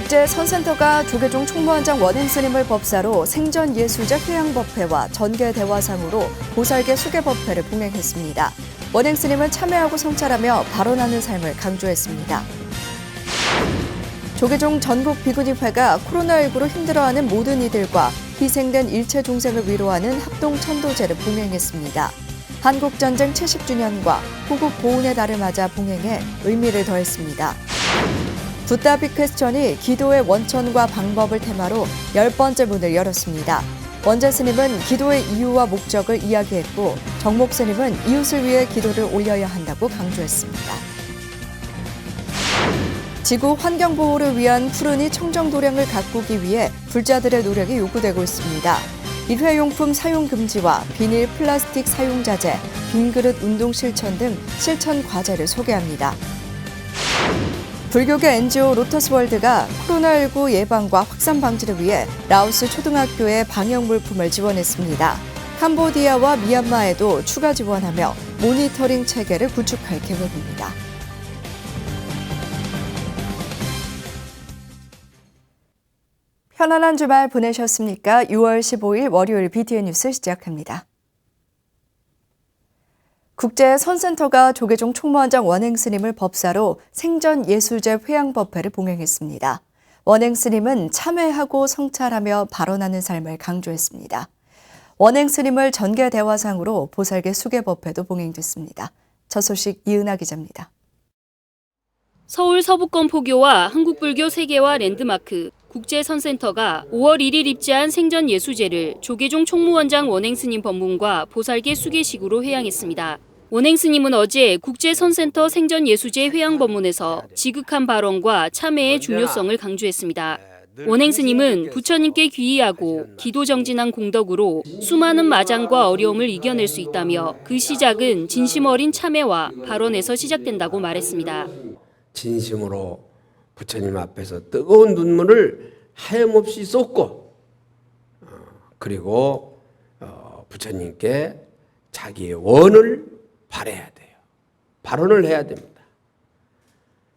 국제선센터가 조계종 총무원장 원행스님을 법사로 생전예수제 회양법회와 전개대화상으로 보살계 수계법회를 봉행했습니다. 원행스님은 참회하고 성찰하며 발언하는 삶을 강조했습니다. 조계종 전국비구니회가 코로나19로 힘들어하는 모든 이들과 희생된 일체 중생을 위로하는 합동천도제를 봉행했습니다. 한국전쟁 70주년과 호국보훈의 달을 맞아 봉행해 의미를 더했습니다. 붓다비 퀘스천이 기도의 원천과 방법을 테마로 10번째 문을 열었습니다. 원재 스님은 기도의 이유와 목적을 이야기했고 정목 스님은 이웃을 위해 기도를 올려야 한다고 강조했습니다. 지구 환경 보호를 위한 푸르니 청정 도량을 가꾸기 위해 불자들의 노력이 요구되고 있습니다. 일회용품 사용 금지와 비닐 플라스틱 사용 자제, 빈그릇 운동 실천 등 실천 과제를 소개합니다. 불교계 NGO 로터스월드가 코로나19 예방과 확산 방지를 위해 라오스 초등학교에 방역 물품을 지원했습니다. 캄보디아와 미얀마에도 추가 지원하며 모니터링 체계를 구축할 계획입니다. 편안한 주말 보내셨습니까? 6월 15일 월요일 BTN 뉴스 시작합니다. 국제선센터가 조계종 총무원장 원행스님을 법사로 생전예수제 회양법회를 봉행했습니다. 원행스님은 참회하고 성찰하며 발언하는 삶을 강조했습니다. 원행스님을 전개대화상으로 보살계 수계법회도 봉행됐습니다. 저 소식 이은하 기자입니다. 서울 서부권 포교와 한국불교 세계화 랜드마크 국제선센터가 5월 1일 입지한 생전예수제를 조계종 총무원장 원행스님 법문과 보살계 수계식으로 회양했습니다. 원행스님은 어제 국제선센터 생전예수제 회양 법문에서 지극한 발언과 참회의 중요성을 강조했습니다. 원행스님은 부처님께 귀의하고 기도정진한 공덕으로 수많은 마장과 어려움을 이겨낼 수 있다며 그 시작은 진심 어린 참회와 발언에서 시작된다고 말했습니다. 진심으로 부처님 앞에서 뜨거운 눈물을 하염없이 쏟고 그리고 부처님께 자기의 원을 바라야 돼요. 발언을 해야 됩니다.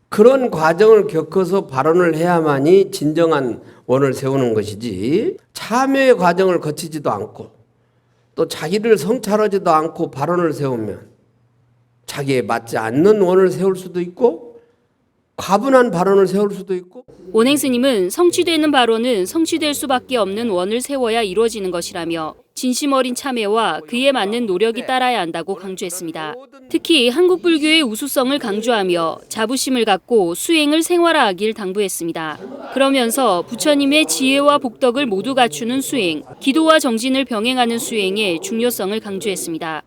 그런 과정을 겪어서 발언을 해야만이 진정한 원을 세우는 것이지 참회의 과정을 거치지도 않고 또 자기를 성찰하지도 않고 발언을 세우면 자기에 맞지 않는 원을 세울 수도 있고 과분한 발언을 세울 수도 있고. 원행스님은 성취되는 발언은 성취될 수밖에 없는 원을 세워야 이루어지는 것이라며 진심 어린 참회와 그에 맞는 노력이 따라야 한다고 강조했습니다. 특히 한국불교의 우수성을 강조하며 자부심을 갖고 수행을 생활화하길 당부했습니다. 그러면서 부처님의 지혜와 복덕을 모두 갖추는 수행, 기도와 정진을 병행하는 수행의 중요성을 강조했습니다.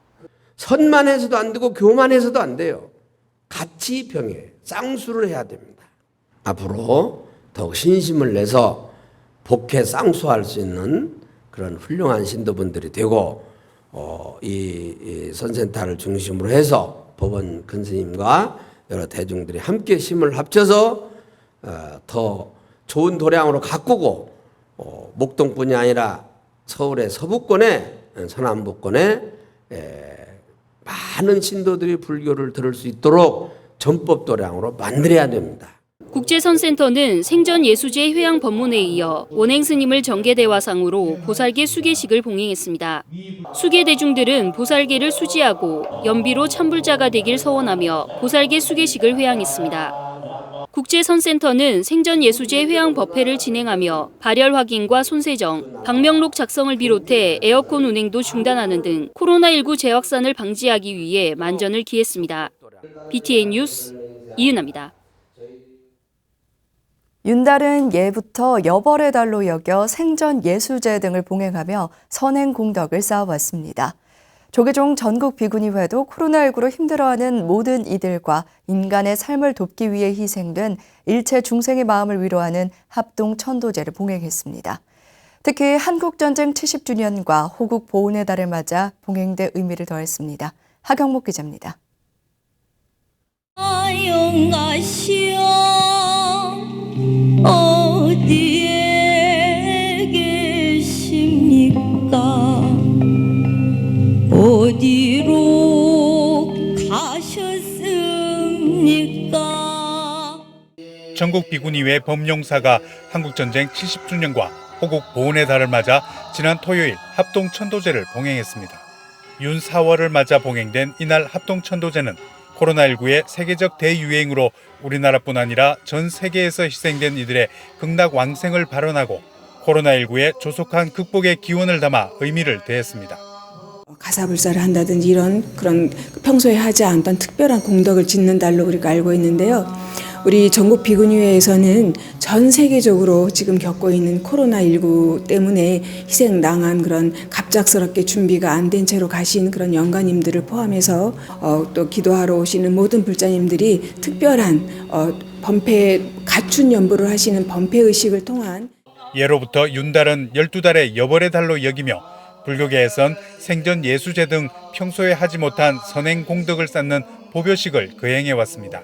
선만 해서도 안 되고 교만 해서도 안 돼요. 같이 병해 쌍수를 해야 됩니다. 앞으로 더욱 신심을 내서 복해 쌍수할 수 있는 그런 훌륭한 신도분들이 되고 이 선센터를 중심으로 해서 법원 근스님과 여러 대중들이 함께 힘을 합쳐서 더 좋은 도량으로 가꾸고 목동뿐이 아니라 서울의 서부권에 서남부권에 많은 신도들이 불교를 들을 수 있도록 전법 도량으로 만들어야 됩니다. 국제선센터는 생전예수제 회양 법문에 이어 원행스님을 전개대화상으로 보살계 수계식을 봉행했습니다. 수계대중들은 보살계를 수지하고 연비로 참불자가 되길 서원하며 보살계 수계식을 회양했습니다. 국제선센터는 생전예수제 회양 법회를 진행하며 발열 확인과 손세정, 방명록 작성을 비롯해 에어컨 운행도 중단하는 등 코로나19 재확산을 방지하기 위해 만전을 기했습니다. BTN 뉴스 이은하입니다. 윤달은 예부터 여벌의 달로 여겨 생전예수제 등을 봉행하며 선행 공덕을 쌓아왔습니다. 조계종 전국비구니회도 코로나19로 힘들어하는 모든 이들과 인간의 삶을 돕기 위해 희생된 일체 중생의 마음을 위로하는 합동천도제를 봉행했습니다. 특히 한국전쟁 70주년과 호국보훈의 달을 맞아 봉행대 의미를 더했습니다. 하경목 기자입니다. 어디에 계십니까? 어디로 가셨습니까? 전국 비구니회 범용사가 한국전쟁 70주년과 호국 보훈의 달을 맞아 지난 토요일 합동천도제를 봉행했습니다. 윤 4월을 맞아 봉행된 이날 합동천도제는 코로나19의 세계적 대유행으로 우리나라뿐 아니라 전 세계에서 희생된 이들의 극락왕생을 발언하고 코로나19의 조속한 극복의 기원을 담아 의미를 더했습니다. 가사불사를 한다든지 이런 그런 평소에 하지 않던 특별한 공덕을 짓는 달로 우리가 알고 있는데요. 우리 전국 비구니회에서는 전 세계적으로 지금 겪고 있는 코로나19 때문에 희생당한 그런 갑작스럽게 준비가 안 된 채로 가신 그런 영가님들을 포함해서 또 기도하러 오시는 모든 불자님들이 특별한 범패 갖춘 연보를 하시는 범패의식을 통한 예로부터 윤달은 12달의 여벌의 달로 여기며 불교계에선 생전 예수제 등 평소에 하지 못한 선행 공덕을 쌓는 보묘식을 거행해왔습니다.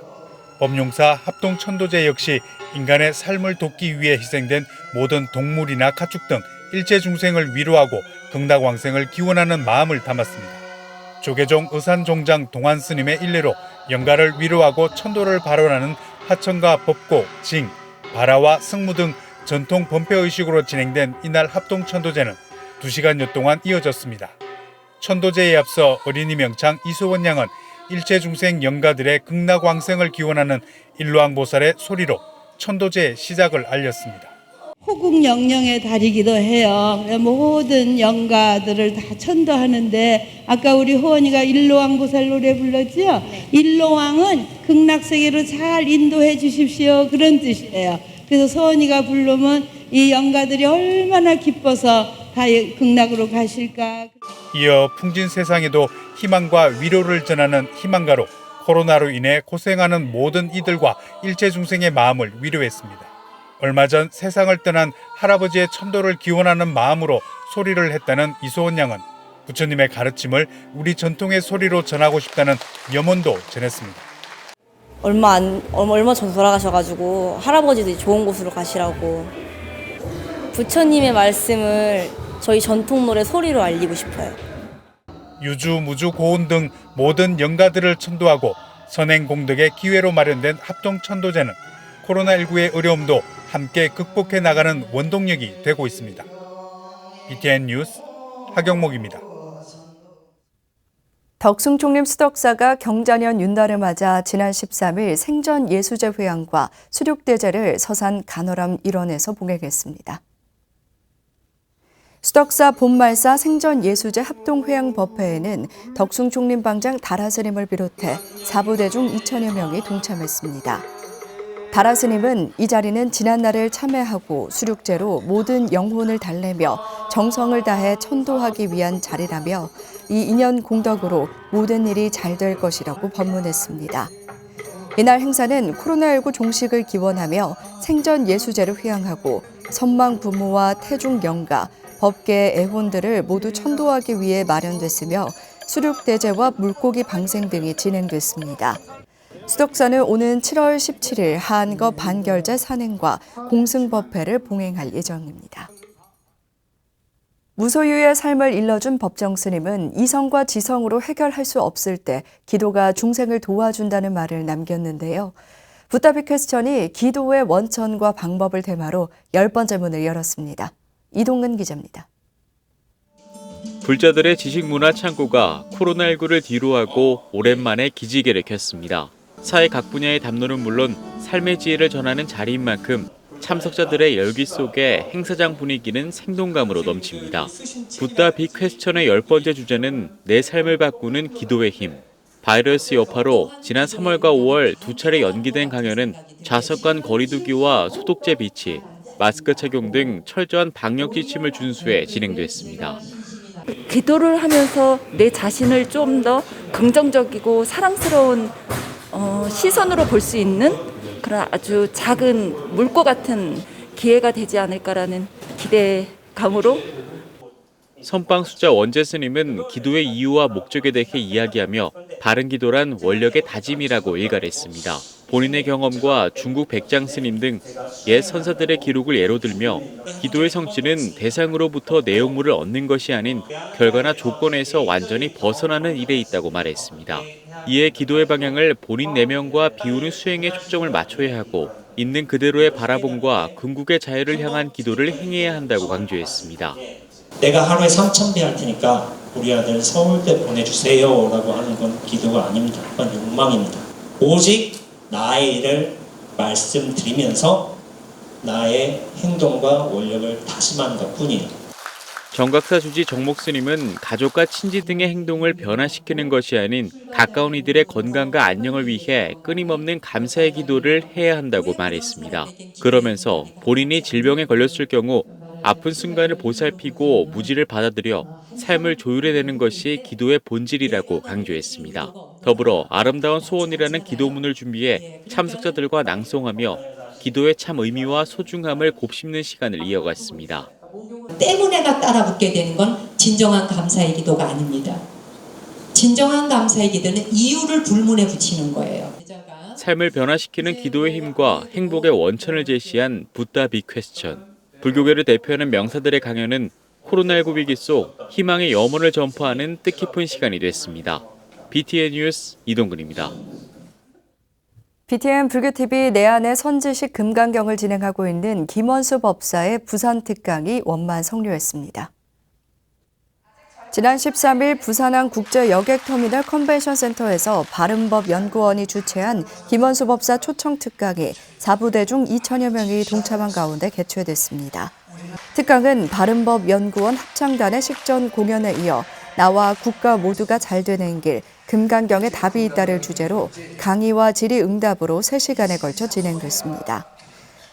범용사 합동천도제 역시 인간의 삶을 돕기 위해 희생된 모든 동물이나 가축 등 일체 중생을 위로하고 극락왕생을 기원하는 마음을 담았습니다. 조계종 의산종장 동안스님의 일례로 영가를 위로하고 천도를 발언하는 하천과 법고, 징, 발화와 승무 등 전통 범패의식으로 진행된 이날 합동천도제는 2시간여 동안 이어졌습니다. 천도제에 앞서 어린이 명창 이소원 양은 일체 중생 영가들의 극락왕생을 기원하는 일로왕보살의 소리로 천도제의 시작을 알렸습니다. 호국 영령의 달이기도 해요. 모든 영가들을 다 천도하는데 아까 우리 호원이가 일로왕보살 노래 불렀죠? 일로왕은 극락세계로 잘 인도해 주십시오. 그런 뜻이에요. 그래서 소원이가 부르면 이 영가들이 얼마나 기뻐서 다 극락으로 가실까. 이어 풍진 세상에도 희망과 위로를 전하는 희망가로 코로나로 인해 고생하는 모든 이들과 일체 중생의 마음을 위로했습니다. 얼마 전 세상을 떠난 할아버지의 천도를 기원하는 마음으로 소리를 했다는 이소원 양은 부처님의 가르침을 우리 전통의 소리로 전하고 싶다는 염원도 전했습니다. 얼마 전 돌아가셔가지고 할아버지들이 좋은 곳으로 가시라고 부처님의 말씀을 저희 전통 노래 소리로 알리고 싶어요. 유주, 무주, 고운 등 모든 영가들을 천도하고 선행 공덕의 기회로 마련된 합동천도제는 코로나19의 어려움도 함께 극복해 나가는 원동력이 되고 있습니다. BTN 뉴스 하경목입니다. 덕숭 총림 수덕사가 경자년 윤달을 맞아 지난 13일 생전 예수제 회향과 수륙대제를 서산 간호람 일원에서 봉행했습니다. 수덕사 본말사 생전 예수제 합동회향 법회에는 덕숭 총림 방장 다라스님을 비롯해 사부대중 2천여 명이 동참했습니다. 다라스님은 이 자리는 지난날을 참회하고 수륙제로 모든 영혼을 달래며 정성을 다해 천도하기 위한 자리라며 이 인연 공덕으로 모든 일이 잘 될 것이라고 법문했습니다. 이날 행사는 코로나19 종식을 기원하며 생전 예수제를 회향하고 선망 부모와 태중 영가, 법계 애혼들을 모두 천도하기 위해 마련됐으며 수륙대제와 물고기 방생 등이 진행됐습니다. 수덕사는 오는 7월 17일 한거 반결제 산행과 공승법회를 봉행할 예정입니다. 무소유의 삶을 일러준 법정스님은 이성과 지성으로 해결할 수 없을 때 기도가 중생을 도와준다는 말을 남겼는데요. 붓다비 퀘스천이 기도의 원천과 방법을 테마로 10번째 문을 열었습니다. 이동근 기자입니다. 불자들의 지식문화 창고가 코로나19를 뒤로하고 오랜만에 기지개를 켰습니다. 사회 각 분야의 담론은 물론 삶의 지혜를 전하는 자리인 만큼 참석자들의 열기 속에 행사장 분위기는 생동감으로 넘칩니다. 붓다 빅 퀘스천의 10번째 주제는 내 삶을 바꾸는 기도의 힘. 바이러스 여파로 지난 3월과 5월 두 차례 연기된 강연은 좌석 간 거리 두기와 소독제 비치, 마스크 착용 등 철저한 방역 지침을 준수해 진행됐습니다. 기도를 하면서 내 자신을 좀 더 긍정적이고 사랑스러운 시선으로 볼 수 있는 그런 아주 작은 물고 같은 기회가 되지 않을까라는 기대감으로 선방수자 원재 스님은 기도의 이유와 목적에 대해 이야기하며 바른 기도란 원력의 다짐이라고 일갈했습니다. 본인의 경험과 중국 백장 스님 등 옛 선사들의 기록을 예로 들며 기도의 성취는 대상으로부터 내용물을 얻는 것이 아닌 결과나 조건에서 완전히 벗어나는 일에 있다고 말했습니다. 이에 기도의 방향을 본인 내면과 비우는 수행에 초점을 맞춰야 하고 있는 그대로의 바라봄과 궁극의 자유를 향한 기도를 행해야 한다고 강조했습니다. 내가 하루에 3,000배 할 테니까 우리 아들 서울대 보내주세요 라고 하는 건 기도가 아닙니다. 그건 욕망입니다. 오직 나의 일을 말씀드리면서 나의 행동과 원력을 다짐하는 것뿐이에요. 정각사 주지 정목스님은 가족과 친지 등의 행동을 변화시키는 것이 아닌 가까운 이들의 건강과 안녕을 위해 끊임없는 감사의 기도를 해야 한다고 말했습니다. 그러면서 본인이 질병에 걸렸을 경우 아픈 순간을 보살피고 무지를 받아들여 삶을 조율해내는 것이 기도의 본질이라고 강조했습니다. 더불어 아름다운 소원이라는 기도문을 준비해 참석자들과 낭송하며 기도의 참 의미와 소중함을 곱씹는 시간을 이어갔습니다. 때문에가 따라붙게 되는 건 진정한 감사의 기도가 아닙니다. 진정한 감사의 기도는 이유를 불문에 붙이는 거예요. 삶을 변화시키는 기도의 힘과 행복의 원천을 제시한 부다 빅 퀘스천. 불교계를 대표하는 명사들의 강연은 코로나19 위기 속 희망의 염원을 전파하는 뜻깊은 시간이 됐습니다. BTN 뉴스 이동근입니다. BTN 불교TV 내안의 선지식 금강경을 진행하고 있는 김원수 법사의 부산 특강이 원만 성료했습니다. 지난 13일 부산항 국제여객터미널 컨벤션센터에서 바른법연구원이 주최한 김원수 법사 초청 특강이 4부대 중 2천여 명이 동참한 가운데 개최됐습니다. 특강은 바른법연구원 합창단의 식전 공연에 이어 나와 국가 모두가 잘 되는 길, 금강경에 답이 있다를 주제로 강의와 질의응답으로 3시간에 걸쳐 진행됐습니다.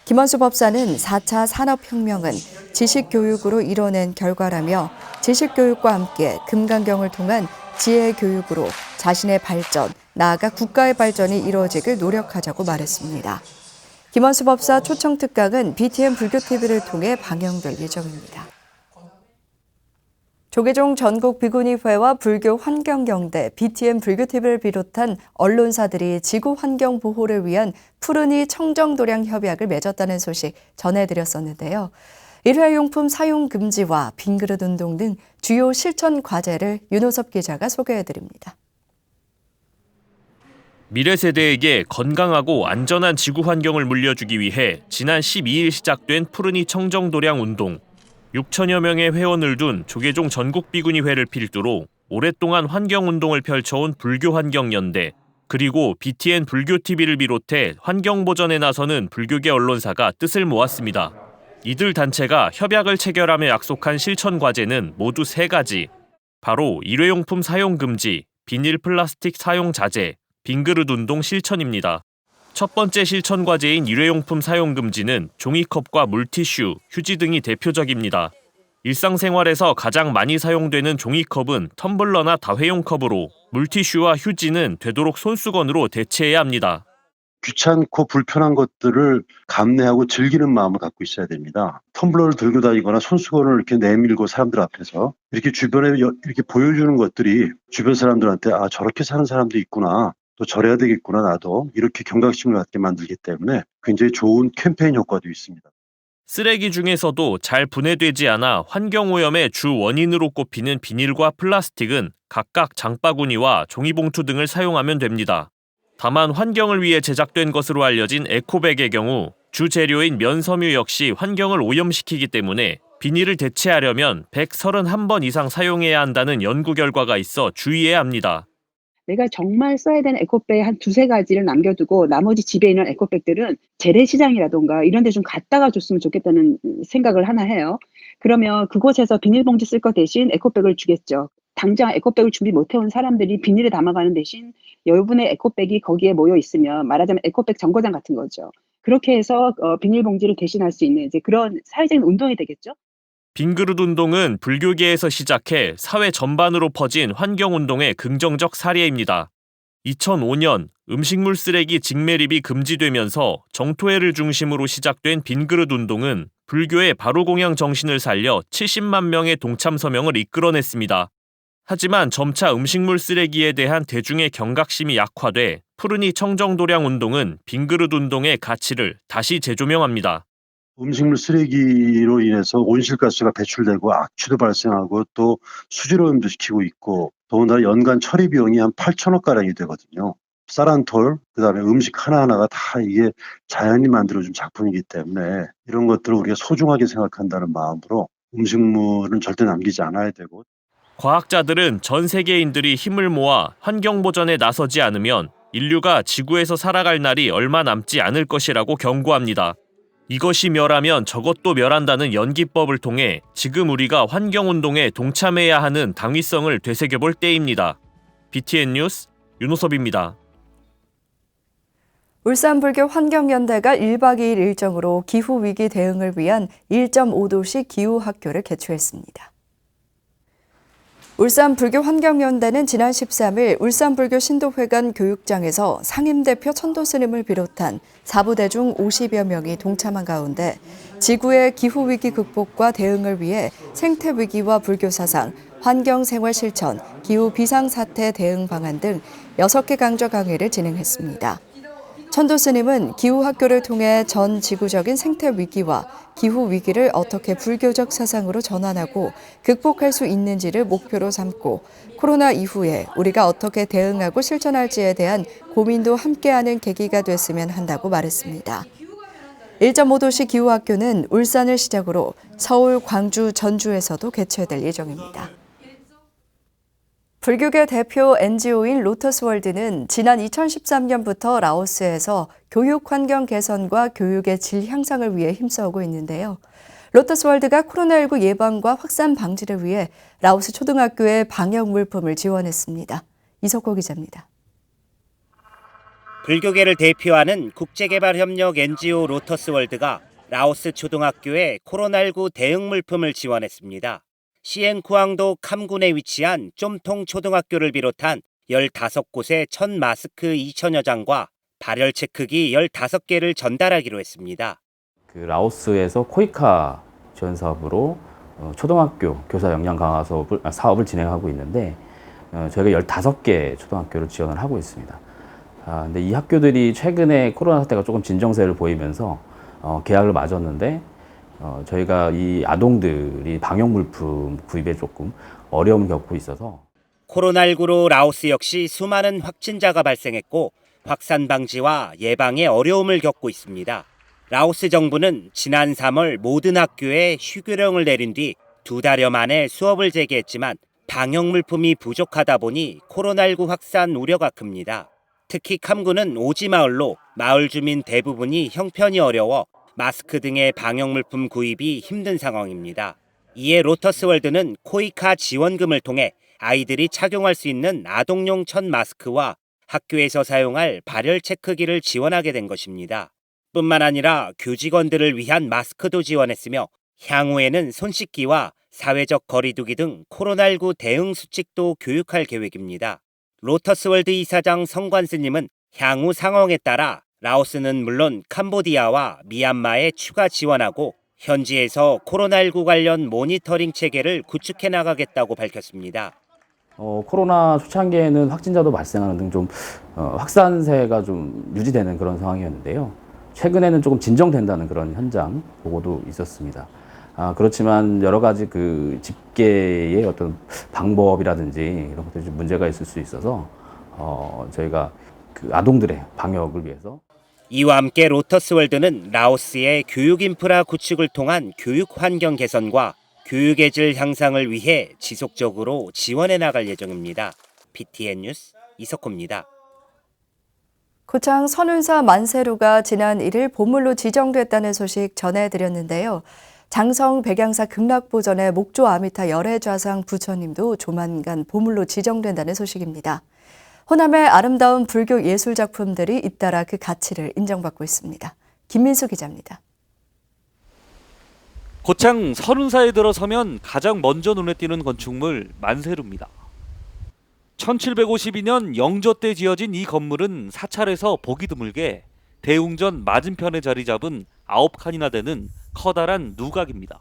김원수 법사는 4차 산업혁명은 지식교육으로 이뤄낸 결과라며 지식교육과 함께 금강경을 통한 지혜교육으로 자신의 발전, 나아가 국가의 발전이 이루어지길 노력하자고 말했습니다. 김원수 법사 초청 특강은 BTN 불교TV를 통해 방영될 예정입니다. 조계종 전국비구니회와 불교환경경대, BTN 불교TV를 비롯한 언론사들이 지구환경 보호를 위한 푸르니 청정도량 협약을 맺었다는 소식 전해드렸었는데요. 일회용품 사용 금지와 빈그릇 운동 등 주요 실천 과제를 윤호섭 기자가 소개해드립니다. 미래 세대에게 건강하고 안전한 지구 환경을 물려주기 위해 지난 12일 시작된 푸르니 청정도량 운동. 6천여 명의 회원을 둔 조계종 전국비구니회를 필두로 오랫동안 환경운동을 펼쳐온 불교환경연대, 그리고 BTN 불교TV를 비롯해 환경보전에 나서는 불교계 언론사가 뜻을 모았습니다. 이들 단체가 협약을 체결하며 약속한 실천 과제는 모두 3가지. 바로 일회용품 사용 금지, 비닐 플라스틱 사용 자제, 빈그릇 운동 실천입니다. 첫 번째 실천 과제인 일회용품 사용 금지는 종이컵과 물티슈, 휴지 등이 대표적입니다. 일상생활에서 가장 많이 사용되는 종이컵은 텀블러나 다회용 컵으로, 물티슈와 휴지는 되도록 손수건으로 대체해야 합니다. 귀찮고 불편한 것들을 감내하고 즐기는 마음을 갖고 있어야 됩니다. 텀블러를 들고 다니거나 손수건을 이렇게 내밀고 사람들 앞에서 이렇게 주변에 이렇게 보여주는 것들이 주변 사람들한테 아, 저렇게 사는 사람도 있구나. 또 저래야 되겠구나 나도 이렇게 경각심을 갖게 만들기 때문에 굉장히 좋은 캠페인 효과도 있습니다. 쓰레기 중에서도 잘 분해되지 않아 환경오염의 주 원인으로 꼽히는 비닐과 플라스틱은 각각 장바구니와 종이봉투 등을 사용하면 됩니다. 다만 환경을 위해 제작된 것으로 알려진 에코백의 경우 주 재료인 면섬유 역시 환경을 오염시키기 때문에 비닐을 대체하려면 131번 이상 사용해야 한다는 연구 결과가 있어 주의해야 합니다. 내가 정말 써야 되는 에코백 한 2-3가지를 남겨두고 나머지 집에 있는 에코백들은 재래시장이라던가 이런 데 좀 갖다가 줬으면 좋겠다는 생각을 하나 해요. 그러면 그곳에서 비닐봉지 쓸 것 대신 에코백을 주겠죠. 당장 에코백을 준비 못 해온 사람들이 비닐에 담아가는 대신 여러분의 에코백이 거기에 모여 있으면 말하자면 에코백 정거장 같은 거죠. 그렇게 해서 비닐봉지를 대신할 수 있는 이제 그런 사회적인 운동이 되겠죠. 빈그릇 운동은 불교계에서 시작해 사회 전반으로 퍼진 환경운동의 긍정적 사례입니다. 2005년 음식물 쓰레기 직매립이 금지되면서 정토회를 중심으로 시작된 빈그릇 운동은 불교의 바로공양 정신을 살려 70만 명의 동참 서명을 이끌어냈습니다. 하지만 점차 음식물 쓰레기에 대한 대중의 경각심이 약화돼 푸르니 청정도량 운동은 빈그릇 운동의 가치를 다시 재조명합니다. 음식물 쓰레기로 인해서 온실가스가 배출되고 악취도 발생하고 또 수질오염도 시키고 있고 더군다나 연간 처리 비용이 한 8천억 가량이 되거든요. 쌀한톨, 그다음에 음식 하나하나가 다 이게 자연이 만들어준 작품이기 때문에 이런 것들을 우리가 소중하게 생각한다는 마음으로 음식물은 절대 남기지 않아야 되고. 과학자들은 전 세계인들이 힘을 모아 환경 보전에 나서지 않으면 인류가 지구에서 살아갈 날이 얼마 남지 않을 것이라고 경고합니다. 이것이 멸하면 저것도 멸한다는 연기법을 통해 지금 우리가 환경운동에 동참해야 하는 당위성을 되새겨볼 때입니다. BTN 뉴스 윤호섭입니다. 울산불교 환경연대가 1박 2일 일정으로 기후위기 대응을 위한 1.5도시 기후학교를 개최했습니다. 울산불교 환경연대는 지난 13일 울산불교 신도회관 교육장에서 상임대표 천도스님을 비롯한 사부대중 50여 명이 동참한 가운데 지구의 기후위기 극복과 대응을 위해 생태위기와 불교사상, 환경생활 실천, 기후 비상사태 대응 방안 등 6개 강좌 강의를 진행했습니다. 천도스님은 기후학교를 통해 전 지구적인 생태위기와 기후위기를 어떻게 불교적 사상으로 전환하고 극복할 수 있는지를 목표로 삼고 코로나 이후에 우리가 어떻게 대응하고 실천할지에 대한 고민도 함께하는 계기가 됐으면 한다고 말했습니다. 1.5도시 기후학교는 울산을 시작으로 서울, 광주, 전주에서도 개최될 예정입니다. 불교계 대표 NGO인 로터스월드는 지난 2013년부터 라오스에서 교육 환경 개선과 교육의 질 향상을 위해 힘써오고 있는데요. 로터스월드가 코로나19 예방과 확산 방지를 위해 라오스 초등학교에 방역 물품을 지원했습니다. 이석호 기자입니다. 불교계를 대표하는 국제개발협력 NGO 로터스월드가 라오스 초등학교에 코로나19 대응 물품을 지원했습니다. 시엔쿠앙도 캄군에 위치한 쫌통 초등학교를 비롯한 15곳에 1000 마스크 2000여 장과 발열 체크기 15개를 전달하기로 했습니다. 라오스에서 코이카 지원 사업으로 초등학교 교사 역량 강화 사업을 진행하고 있는데 저희가 15개 초등학교를 지원을 하고 있습니다. 근데 이 학교들이 최근에 코로나 사태가 조금 진정세를 보이면서 계약을 맺었는데 저희가 이 아동들이 방역 물품 구입에 조금 어려움을 겪고 있어서 코로나19로 라오스 역시 수많은 확진자가 발생했고 확산 방지와 예방에 어려움을 겪고 있습니다. 라오스 정부는 지난 3월 모든 학교에 휴교령을 내린 뒤 2달여 만에 수업을 재개했지만 방역 물품이 부족하다 보니 코로나19 확산 우려가 큽니다. 특히 캄군은 오지마을로 마을 주민 대부분이 형편이 어려워 마스크 등의 방역 물품 구입이 힘든 상황입니다. 이에 로터스월드는 코이카 지원금을 통해 아이들이 착용할 수 있는 아동용 1000 마스크와 학교에서 사용할 발열 체크기를 지원하게 된 것입니다. 뿐만 아니라 교직원들을 위한 마스크도 지원했으며 향후에는 손 씻기와 사회적 거리두기 등 코로나19 대응 수칙도 교육할 계획입니다. 로터스월드 이사장 성관스님은 향후 상황에 따라 라오스는 물론 캄보디아와 미얀마에 추가 지원하고 현지에서 코로나19 관련 모니터링 체계를 구축해 나가겠다고 밝혔습니다. 코로나 초창기에는 확진자도 발생하는 등 좀 확산세가 좀 유지되는 그런 상황이었는데요. 최근에는 조금 진정된다는 그런 현장 보고도 있었습니다. 그렇지만 여러 가지 그 집계의 어떤 방법이라든지 이런 것들이 좀 문제가 있을 수 있어서 저희가 그 아동들의 방역을 위해서 이와 함께 로터스월드는 라오스의 교육 인프라 구축을 통한 교육 환경 개선과 교육의 질 향상을 위해 지속적으로 지원해 나갈 예정입니다. BTN 뉴스 이석호입니다. 고창 선운사 만세루가 지난 1일 보물로 지정됐다는 소식 전해드렸는데요. 장성 백양사 극락보전의 목조 아미타 열애좌상 부처님도 조만간 보물로 지정된다는 소식입니다. 호남의 아름다운 불교 예술 작품들이 잇따라 그 가치를 인정받고 있습니다. 김민수 기자입니다. 고창 선운사에 들어서면 가장 먼저 눈에 띄는 건축물 만세루입니다. 1752년 영조 때 지어진 이 건물은 사찰에서 보기 드물게 대웅전 맞은편에 자리 잡은 9칸이나 되는 커다란 누각입니다.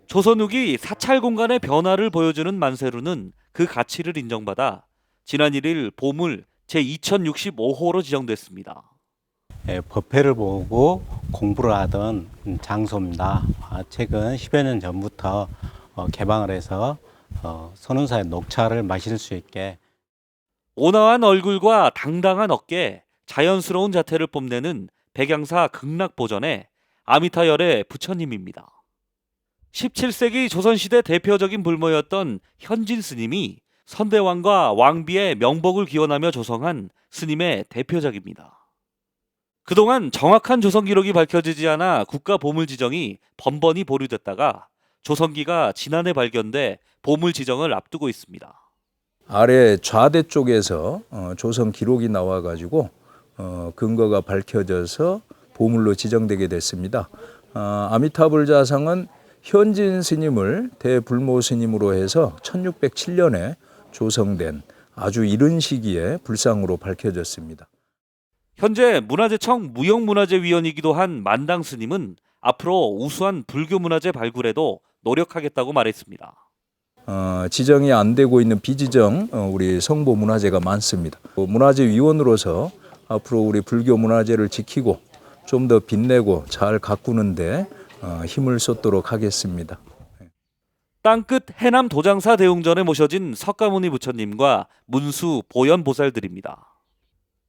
조선 후기 사찰 공간의 변화를 보여주는 만세루는 그 가치를 인정받아 지난 1일 보물 제2065호로 지정됐습니다. 법회를 보고 공부를 하던 장소입니다. 최근 10여 년 전부터 개방을 해서 선운사의 녹차를 마실 수 있게. 온화한 얼굴과 당당한 어깨, 자연스러운 자태를 뽐내는 백양사 극락보전의 아미타열의 부처님입니다. 17세기 조선시대 대표적인 불모였던 현진 스님이 선대왕과 왕비의 명복을 기원하며 조성한 스님의 대표작입니다. 그동안 정확한 조성 기록이 밝혀지지 않아 국가 보물 지정이 번번이 보류됐다가 조성기가 지난해 발견돼 보물 지정을 앞두고 있습니다. 아래 좌대 쪽에서 조성 기록이 나와가지고 근거가 밝혀져서 보물로 지정되게 됐습니다. 아미타불 자상은 현진 스님을 대불모 스님으로 해서 1607년에 조성된 아주 이른 시기에 불상으로 밝혀졌습니다. 현재 문화재청 무형문화재위원이기도 한 만당 스님은 앞으로 우수한 불교 문화재 발굴에도 노력하겠다고 말했습니다. 지정이 안 되고 있는 비지정 우리 성보 문화재가 많습니다. 문화재위원으로서 앞으로 우리 불교 문화재를 지키고 좀 더 빛내고 잘 가꾸는데 힘을 쏟도록 하겠습니다. 땅끝 해남 도장사 대웅전에 모셔진 석가모니 부처님과 문수 보현 보살들입니다.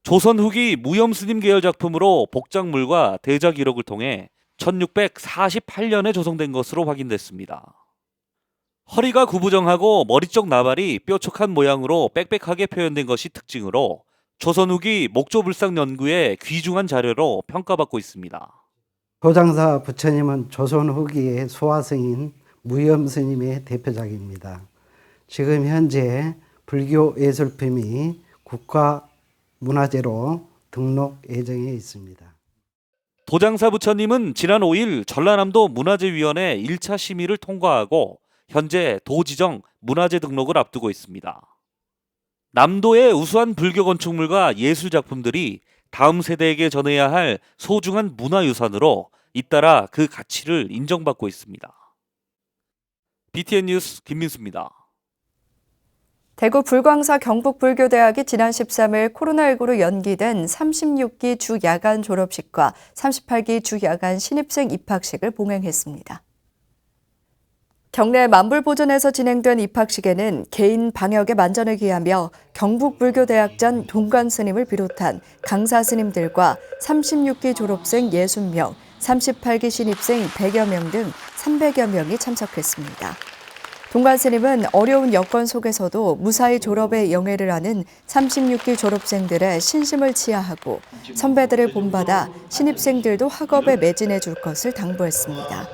조선 후기 무염스님 계열 작품으로 복작물과 대자 기록을 통해 1648년에 조성된 것으로 확인됐습니다. 허리가 구부정하고 머리 쪽 나발이 뾰족한 모양으로 빽빽하게 표현된 것이 특징으로 조선 후기 목조불상 연구의 귀중한 자료로 평가받고 있습니다. 도장사 부처님은 조선 후기의 소화승인 무염스님의 대표작입니다. 지금 현재 불교 예술품이 국가문화재로 등록 예정에 있습니다. 도장사 부처님은 지난 5일 전라남도 문화재위원회 1차 심의를 통과하고 현재 도지정 문화재 등록을 앞두고 있습니다. 남도의 우수한 불교 건축물과 예술 작품들이 다음 세대에게 전해야 할 소중한 문화유산으로 잇따라 그 가치를 인정받고 있습니다. BTN 뉴스 김민수입니다. 대구 불광사 경북불교대학이 지난 13일 코로나19로 연기된 36기 주야간 졸업식과 38기 주야간 신입생 입학식을 봉행했습니다. 경내 만불보전에서 진행된 입학식에는 개인 방역에 만전을 기하며 경북불교대학전 동관스님을 비롯한 강사스님들과 36기 졸업생 60명, 38기 신입생 100여 명 등 300여 명이 참석했습니다. 동관스님은 어려운 여건 속에서도 무사히 졸업에 영예를 하는 36기 졸업생들의 신심을 치하하고 선배들을 본받아 신입생들도 학업에 매진해 줄 것을 당부했습니다.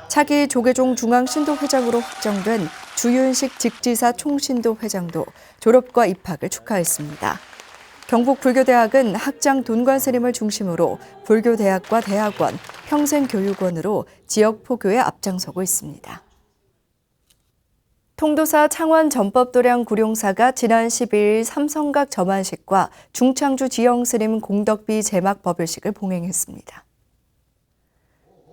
차기 조계종 중앙신도회장으로 확정된 주윤식 직지사 총신도회장도 졸업과 입학을 축하했습니다. 경북불교대학은 학장 돈관스님을 중심으로 불교대학과 대학원, 평생교육원으로 지역 포교에 앞장서고 있습니다. 통도사 창원 전법도량 구룡사가 지난 12일 삼성각 점안식과 중창주 지영스님 공덕비 제막 법요식을 봉행했습니다.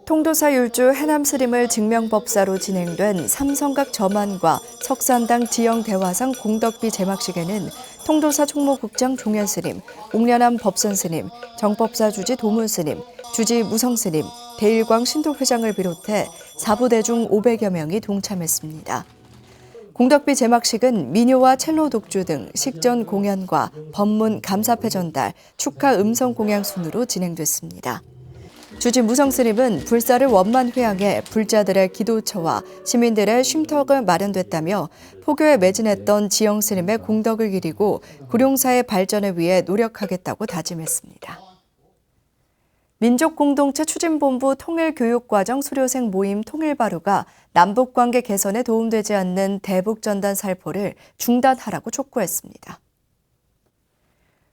통도사 율주 해남스님을 증명법사로 진행된 삼성각 점안과 석산당 지영대화상 공덕비 제막식에는 통도사 총무국장 종현스님, 옥련암 법선스님, 정법사 주지 도문스님, 주지 무성스님, 대일광 신도회장을 비롯해 사부대중 500여 명이 동참했습니다. 공덕비 제막식은 민요와 첼로 독주 등 식전 공연과 법문 감사패 전달, 축하 음성 공양 순으로 진행됐습니다. 주지 무성스님은 불사를 원만 회양해 불자들의 기도처와 시민들의 쉼터가 마련됐다며 포교에 매진했던 지영스님의 공덕을 기리고 구룡사의 발전을 위해 노력하겠다고 다짐했습니다. 민족공동체 추진본부 통일교육과정 수료생 모임 통일바루가 남북관계 개선에 도움되지 않는 대북전단 살포를 중단하라고 촉구했습니다.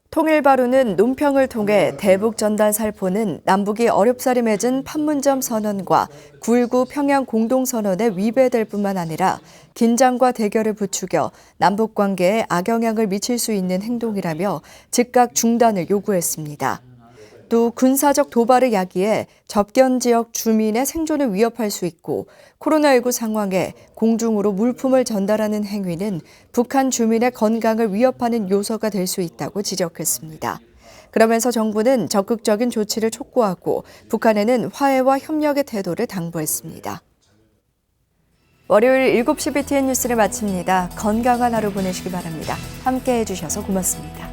통일바루는 논평을 통해 대북전단 살포는 남북이 어렵사리 맺은 판문점 선언과 9.19 평양 공동선언에 위배될 뿐만 아니라 긴장과 대결을 부추겨 남북관계에 악영향을 미칠 수 있는 행동이라며 즉각 중단을 요구했습니다. 또 군사적 도발을 야기해 접견 지역 주민의 생존을 위협할 수 있고 코로나19 상황에 공중으로 물품을 전달하는 행위는 북한 주민의 건강을 위협하는 요소가 될 수 있다고 지적했습니다. 그러면서 정부는 적극적인 조치를 촉구하고 북한에는 화해와 협력의 태도를 당부했습니다. 월요일 7시 BTN 뉴스를 마칩니다. 건강한 하루 보내시기 바랍니다. 함께해 주셔서 고맙습니다.